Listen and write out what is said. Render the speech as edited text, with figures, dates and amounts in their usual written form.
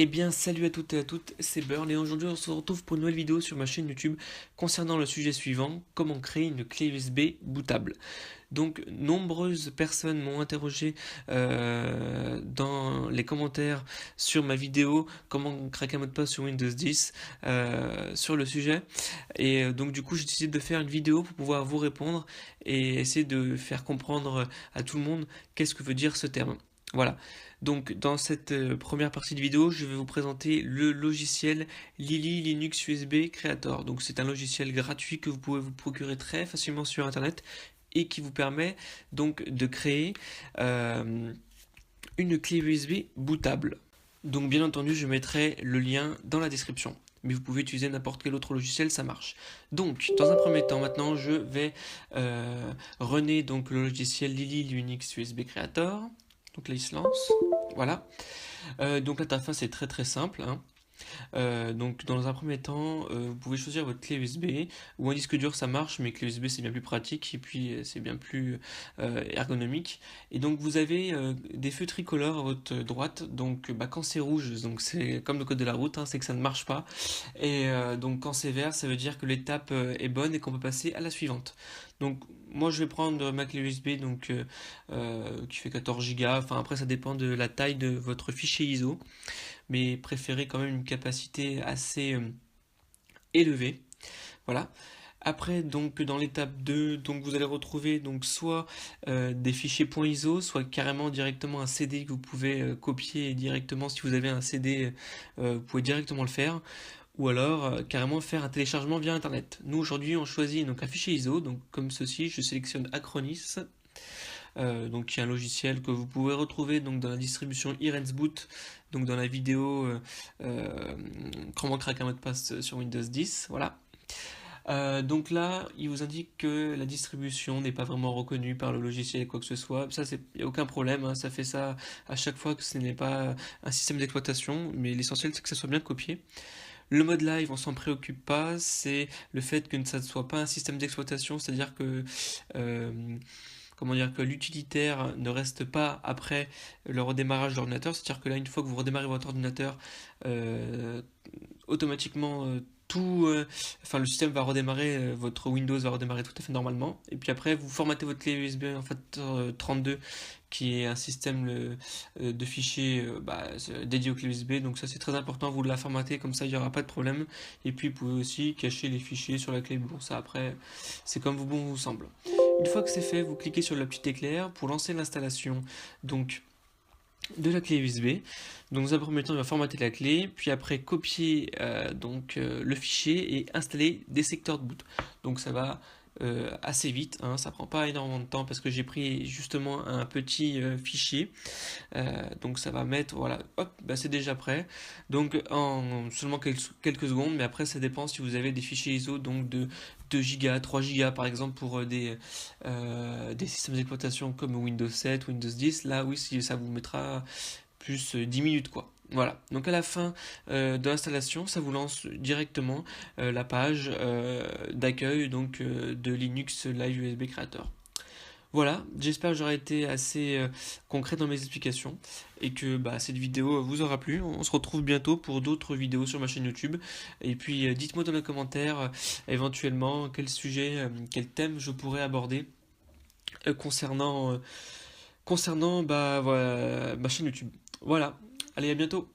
Eh bien, salut à toutes et à toutes, c'est Burl et aujourd'hui on se retrouve pour une nouvelle vidéo sur ma chaîne YouTube concernant le sujet suivant, comment créer une clé USB bootable. Donc, nombreuses personnes m'ont interrogé dans les commentaires sur ma vidéo comment craquer un mot de passe sur Windows 10 sur le sujet. Et donc, du coup, j'ai décidé de faire une vidéo pour pouvoir vous répondre et essayer de faire comprendre à tout le monde qu'est-ce que veut dire ce terme. Voilà. Donc dans cette première partie de vidéo, je vais vous présenter le logiciel Lily Linux USB Creator. Donc c'est un logiciel gratuit que vous pouvez vous procurer très facilement sur internet et qui vous permet donc de créer euh, une clé USB bootable. Donc bien entendu, je mettrai le lien dans la description. Mais vous pouvez utiliser n'importe quel autre logiciel, ça marche. Donc, dans un premier temps, maintenant, je vais runner donc le logiciel Lily Linux USB Creator. Donc là, il se lance. Voilà. Donc l'interface est très très simple, hein. Donc dans un premier temps, vous pouvez choisir votre clé USB ou un disque dur, ça marche, mais clé USB c'est bien plus pratique et puis c'est bien plus ergonomique. Et donc vous avez des feux tricolores à votre droite. Donc quand c'est rouge, donc c'est comme le code de la route, hein, c'est que ça ne marche pas. Et donc quand c'est vert, ça veut dire que l'étape est bonne et qu'on peut passer à la suivante. Donc moi je vais prendre ma clé USB donc qui fait 14 Go. Enfin après ça dépend de la taille de votre fichier ISO, mais préférez quand même une capacité assez élevée. Voilà. Après, donc dans l'étape 2, donc vous allez retrouver donc soit des fichiers .iso, soit carrément directement un CD que vous pouvez copier directement. Si vous avez un CD, vous pouvez directement le faire, ou alors carrément faire un téléchargement via internet. Nous aujourd'hui on choisit donc un fichier ISO, donc comme ceci, je sélectionne Acronis, donc qui est un logiciel que vous pouvez retrouver donc dans la distribution iRensBoot, donc dans la vidéo comment craquer un mot de passe sur Windows 10, voilà. Donc là, il vous indique que la distribution n'est pas vraiment reconnue par le logiciel quoi que ce soit. Ça, il n'y a aucun problème, hein, ça fait ça à chaque fois que ce n'est pas un système d'exploitation, mais l'essentiel c'est que ça soit bien copié. Le mode live, on s'en préoccupe pas, c'est le fait que ça ne soit pas un système d'exploitation, c'est-à-dire que comment dire, que l'utilitaire ne reste pas après le redémarrage de l'ordinateur, c'est-à-dire que là, une fois que vous redémarrez votre ordinateur, euh, automatiquement enfin le système va redémarrer, votre Windows va redémarrer tout à fait normalement, et puis après vous formatez votre clé USB en fait 32 qui est un système de fichiers dédié aux clés USB, donc ça c'est très important, vous la formatez comme ça il n'y aura pas de problème, et puis vous pouvez aussi cacher les fichiers sur la clé, bon ça après c'est comme bon vous semble. Une fois que c'est fait, vous cliquez sur la petite éclair pour lancer l'installation donc de la clé USB. Donc dans un premier temps, il va formater la clé, puis après copier le fichier et installer des secteurs de boot. Donc ça va assez vite, hein, ça prend pas énormément de temps parce que j'ai pris justement un petit fichier. Donc ça va mettre, voilà, hop, bah c'est déjà prêt. Donc en seulement quelques secondes, mais après ça dépend si vous avez des fichiers ISO donc de 2 Go, 3 Go par exemple pour des systèmes d'exploitation comme Windows 7, Windows 10. Là oui, ça vous mettra plus 10 minutes quoi. Voilà, donc à la fin de l'installation, ça vous lance directement la page d'accueil donc de Linux Live USB Creator. Voilà, j'espère que j'aurai été assez concret dans mes explications et que cette vidéo vous aura plu. On se retrouve bientôt pour d'autres vidéos sur ma chaîne YouTube. Et puis dites-moi dans les commentaires éventuellement quel sujet, quel thème je pourrais aborder concernant voilà, ma chaîne YouTube. Voilà, allez à bientôt.